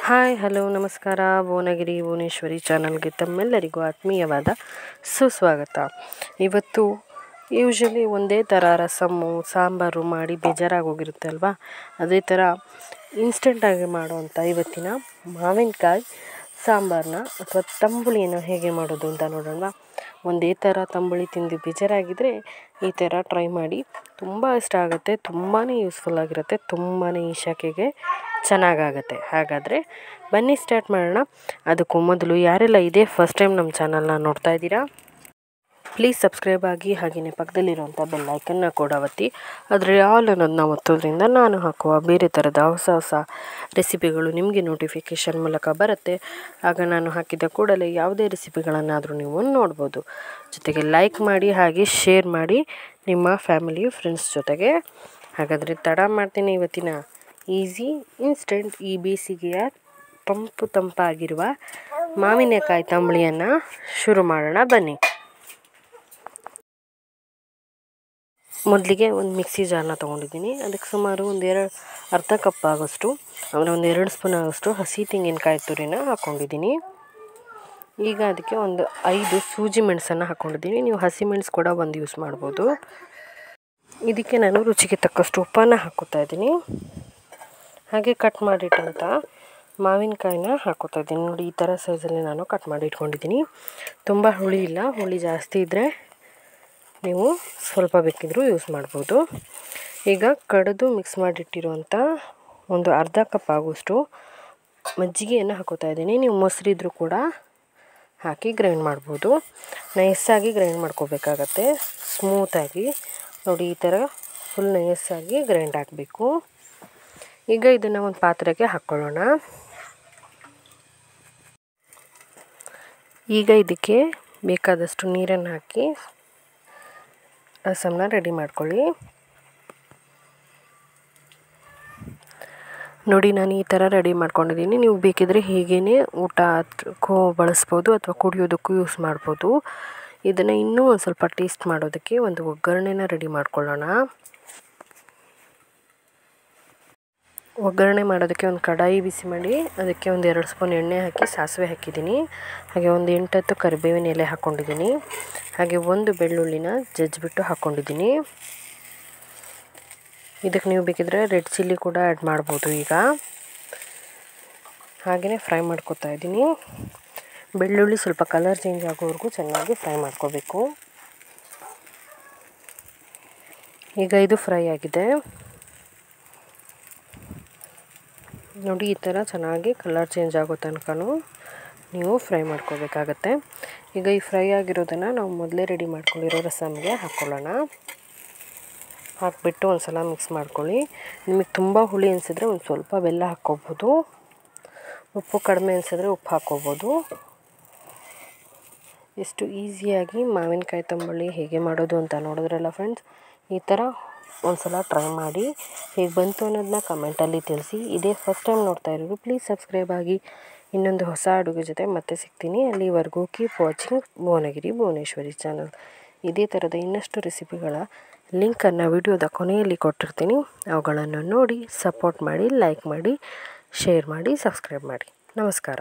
Hi hello ನಮಸ್ಕಾರ. ಭುವನಗಿರಿ ಭುವನೇಶ್ವರಿ ಚಾನಲ್ಗೆ ತಮ್ಮೆಲ್ಲರಿಗೂ ಆತ್ಮೀಯವಾದ ಸುಸ್ವಾಗತ. ಇವತ್ತು ಯೂಶಲಿ ಒಂದೇ ಥರ ರಸಮ್ಮು ಸಾಂಬಾರು ಮಾಡಿ ಬೇಜಾರಾಗೋಗಿರುತ್ತೆ ಅಲ್ವಾ, ಅದೇ ಥರ ಇನ್ಸ್ಟೆಂಟಾಗಿ ಮಾಡೋವಂಥ ಇವತ್ತಿನ ಮಾವಿನಕಾಯಿ ಸಾಂಬಾರನ್ನ ಅಥವಾ ತಂಬುಳಿಯನ್ನು ಹೇಗೆ ಮಾಡೋದು ಅಂತ ನೋಡೋಣ. ಒಂದೇ ಥರ ತಂಬುಳಿ ತಿಂದು ಬೇಜಾರಾಗಿದ್ದರೆ ಈ ಥರ ಟ್ರೈ ಮಾಡಿ, ತುಂಬ ಇಷ್ಟ ಆಗುತ್ತೆ, ತುಂಬಾ ಯೂಸ್ಫುಲ್ ಆಗಿರುತ್ತೆ, ತುಂಬಾ ಈ ಶಾಖೆಗೆ ಚೆನ್ನಾಗಾಗತ್ತೆ. ಹಾಗಾದರೆ ಬನ್ನಿ ಸ್ಟಾರ್ಟ್ ಮಾಡೋಣ. ಅದಕ್ಕೂ ಮೊದಲು ಯಾರೆಲ್ಲ ಇದೇ ಫಸ್ಟ್ ಟೈಮ್ ನಮ್ಮ ಚಾನಲ್ನ ನೋಡ್ತಾ ಇದ್ದೀರಾ, ಪ್ಲೀಸ್ ಸಬ್ಸ್ಕ್ರೈಬ್ ಆಗಿ, ಹಾಗೆಯೇ ಪಕ್ಕದಲ್ಲಿರುವಂಥ ಬೆಲ್ಲೈಕನ್ನ ಕೂಡ ಒತ್ತಿ. ಅದರ ಆಲ್ ಅನ್ನೋದನ್ನ ಒತ್ತೋದ್ರಿಂದ ನಾನು ಹಾಕುವ ಬೇರೆ ಥರದ ಹೊಸ ಹೊಸ ರೆಸಿಪಿಗಳು ನಿಮಗೆ ನೋಟಿಫಿಕೇಷನ್ ಮೂಲಕ ಬರುತ್ತೆ. ಆಗ ನಾನು ಹಾಕಿದ ಕೂಡಲೇ ಯಾವುದೇ ರೆಸಿಪಿಗಳನ್ನಾದರೂ ನೀವು ನೋಡ್ಬೋದು. ಜೊತೆಗೆ ಲೈಕ್ ಮಾಡಿ, ಹಾಗೆ ಶೇರ್ ಮಾಡಿ ನಿಮ್ಮ ಫ್ಯಾಮಿಲಿ ಫ್ರೆಂಡ್ಸ್ ಜೊತೆಗೆ. ಹಾಗಾದರೆ ತಡ ಮಾಡ್ತೀನಿ, ಇವತ್ತಿನ ಈಸಿ ಇನ್ಸ್ಟೆಂಟ್ ಈ ಬೇಸಿಗೆಯ ತಂಪಾಗಿರುವ ಮಾವಿನಕಾಯಿ ತಂಬುಳಿಯನ್ನು ಶುರು ಮಾಡೋಣ ಬನ್ನಿ. ಮೊದಲಿಗೆ ಒಂದು ಮಿಕ್ಸಿ ಜಾರ್ನ ತೊಗೊಂಡಿದ್ದೀನಿ. ಅದಕ್ಕೆ ಸುಮಾರು ಅರ್ಧ ಕಪ್ ಆಗೋಷ್ಟು, ಅಂದರೆ 2 ಸ್ಪೂನ್ ಆಗೋಷ್ಟು ಹಸಿ ತೆಂಗಿನಕಾಯಿ ತುರಿನ ಹಾಕ್ಕೊಂಡಿದ್ದೀನಿ. ಈಗ ಅದಕ್ಕೆ ಒಂದು 5 ಸೂಜಿ ಮೆಣಸನ್ನು ಹಾಕ್ಕೊಂಡಿದ್ದೀನಿ. ನೀವು ಹಸಿ ಮೆಣಸು ಕೂಡ ಒಂದು ಯೂಸ್ ಮಾಡ್ಬೋದು. ಇದಕ್ಕೆ ನಾನು ರುಚಿಗೆ ತಕ್ಕಷ್ಟು ಉಪ್ಪನ್ನು ಹಾಕ್ಕೋತಾ ಇದ್ದೀನಿ. ಹಾಗೆ ಕಟ್ ಮಾಡಿಟ್ಟಂಥ ಮಾವಿನಕಾಯಿನ ಹಾಕ್ಕೋತಾ ಇದ್ದೀನಿ. ನೋಡಿ, ಈ ಥರ ಸೈಜಲ್ಲಿ ನಾನು ಕಟ್ ಮಾಡಿ ಇಟ್ಕೊಂಡಿದ್ದೀನಿ. ತುಂಬ ಹುಳಿ ಇಲ್ಲ, ಹುಳಿ ಜಾಸ್ತಿ ಇದ್ದರೆ ನೀವು ಸ್ವಲ್ಪ ಬೇಕಿದ್ದರೂ ಯೂಸ್ ಮಾಡ್ಬೋದು. ಈಗ ಕಡಿದು ಮಿಕ್ಸ್ ಮಾಡಿಟ್ಟಿರುವಂಥ ಒಂದು ಅರ್ಧ ಕಪ್ ಆಗೋಷ್ಟು ಮಜ್ಜಿಗೆಯನ್ನು ಹಾಕೋತಾ ಇದ್ದೀನಿ. ನೀವು ಮೊಸರಿದ್ರೂ ಕೂಡ ಹಾಕಿ ಗ್ರೈಂಡ್ ಮಾಡ್ಬೋದು. ನೈಸಾಗಿ ಗ್ರೈಂಡ್ ಮಾಡ್ಕೋಬೇಕಾಗತ್ತೆ, ಸ್ಮೂತಾಗಿ. ನೋಡಿ, ಈ ಥರ ಫುಲ್ ನೈಸಾಗಿ ಗ್ರೈಂಡ್ ಆಗಬೇಕು. ಈಗ ಇದನ್ನು ಒಂದು ಪಾತ್ರೆಗೆ ಹಾಕ್ಕೊಳ್ಳೋಣ. ಈಗ ಇದಕ್ಕೆ ಬೇಕಾದಷ್ಟು ನೀರನ್ನು ಹಾಕಿ ರಸಮನ್ನ ರೆಡಿ ಮಾಡ್ಕೊಳ್ಳಿ. ನೋಡಿ, ನಾನು ಈ ಥರ ರೆಡಿ ಮಾಡ್ಕೊಂಡಿದ್ದೀನಿ. ನೀವು ಬೇಕಿದ್ರೆ ಹೀಗೇ ಊಟಕ್ಕೂ ಬಳಸ್ಬೋದು ಅಥವಾ ಕುಡಿಯೋದಕ್ಕೂ ಯೂಸ್ ಮಾಡ್ಬೋದು. ಇದನ್ನು ಇನ್ನೂ ಒಂದು ಸ್ವಲ್ಪ ಟೇಸ್ಟ್ ಮಾಡೋದಕ್ಕೆ ಒಂದು ಒಗ್ಗರಣೆನ ರೆಡಿ ಮಾಡ್ಕೊಳ್ಳೋಣ. ಒಗ್ಗರಣೆ ಮಾಡೋದಕ್ಕೆ ಒಂದು ಕಡಾಯಿ ಬಿಸಿ ಮಾಡಿ ಅದಕ್ಕೆ ಒಂದು 2 ಸ್ಪೂನ್ ಎಣ್ಣೆ ಹಾಕಿ ಸಾಸಿವೆ ಹಾಕಿದ್ದೀನಿ. ಹಾಗೆ ಒಂದು 8-10 ಕರಿಬೇವಿನ ಎಲೆ ಹಾಕ್ಕೊಂಡಿದ್ದೀನಿ. ಹಾಗೆ ಒಂದು ಬೆಳ್ಳುಳ್ಳಿನ ಜಜ್ಜಿಬಿಟ್ಟು ಹಾಕ್ಕೊಂಡಿದ್ದೀನಿ. ಇದಕ್ಕೆ ನೀವು ಬೇಕಿದ್ರೆ ರೆಡ್ ಚಿಲ್ಲಿ ಕೂಡ ಆ್ಯಡ್ ಮಾಡ್ಬೋದು. ಈಗ ಹಾಗೆಯೇ ಫ್ರೈ ಮಾಡ್ಕೊತಾ ಇದ್ದೀನಿ. ಬೆಳ್ಳುಳ್ಳಿ ಸ್ವಲ್ಪ ಕಲರ್ ಚೇಂಜ್ ಆಗೋವರೆಗೂ ಚೆನ್ನಾಗಿ ಫ್ರೈ ಮಾಡ್ಕೋಬೇಕು. ಈಗ ಇದು ಫ್ರೈ ಆಗಿದೆ. ನೋಡಿ, ಈ ಥರ ಚೆನ್ನಾಗಿ ಕಲರ್ ಚೇಂಜ್ ಆಗೋ ತನಕ ನೀವು ಫ್ರೈ ಮಾಡ್ಕೋಬೇಕಾಗತ್ತೆ. ಈಗ ಈ ಫ್ರೈ ಆಗಿರೋದನ್ನು ನಾವು ಮೊದಲೇ ರೆಡಿ ಮಾಡ್ಕೊಂಡಿರೋ ರಸಮ್ಗೆ ಹಾಕ್ಕೊಳ್ಳೋಣ. ಹಾಕಿಬಿಟ್ಟು ಒಂದು ಸಲ ಮಿಕ್ಸ್ ಮಾಡ್ಕೊಳ್ಳಿ. ನಿಮಗೆ ತುಂಬ ಹುಳಿ ಅನಿಸಿದ್ರೆ ಒಂದು ಸ್ವಲ್ಪ ಬೆಲ್ಲ ಹಾಕ್ಕೋಬೋದು. ಉಪ್ಪು ಕಡಿಮೆ ಅನಿಸಿದ್ರೆ ಉಪ್ಪು ಹಾಕ್ಕೋಬೋದು. ಎಷ್ಟು ಈಸಿಯಾಗಿ ಮಾವಿನಕಾಯಿ ತಂಬುಳಿ ಹೇಗೆ ಮಾಡೋದು ಅಂತ ನೋಡಿದ್ರಲ್ಲ ಫ್ರೆಂಡ್ಸ್. ಈ ಥರ ಒಂದು ಸಲ ಟ್ರೈ ಮಾಡಿ, ಹೇಗೆ ಬಂತು ಅನ್ನೋದನ್ನ ಕಮೆಂಟಲ್ಲಿ ತಿಳಿಸಿ. ಇದೇ ಫಸ್ಟ್ ಟೈಮ್ ನೋಡ್ತಾ ಇರೋರು ಪ್ಲೀಸ್ ಸಬ್ಸ್ಕ್ರೈಬ್ ಆಗಿ. ಇನ್ನೊಂದು ಹೊಸ ಅಡುಗೆ ಜೊತೆ ಮತ್ತೆ ಸಿಗ್ತೀನಿ. ಅಲ್ಲಿವರೆಗೂ keep watching Bhuvanagiri Bhuvaneshwari channel. ಇದೇ ಥರದ ಇನ್ನಷ್ಟು ರೆಸಿಪಿಗಳ ಲಿಂಕನ್ನು ವಿಡಿಯೋದ ಕೊನೆಯಲ್ಲಿ ಕೊಟ್ಟಿರ್ತೀನಿ. ಅವುಗಳನ್ನು ನೋಡಿ ಸಪೋರ್ಟ್ ಮಾಡಿ, ಲೈಕ್ ಮಾಡಿ, ಶೇರ್ ಮಾಡಿ, ಸಬ್ಸ್ಕ್ರೈಬ್ ಮಾಡಿ. ನಮಸ್ಕಾರ.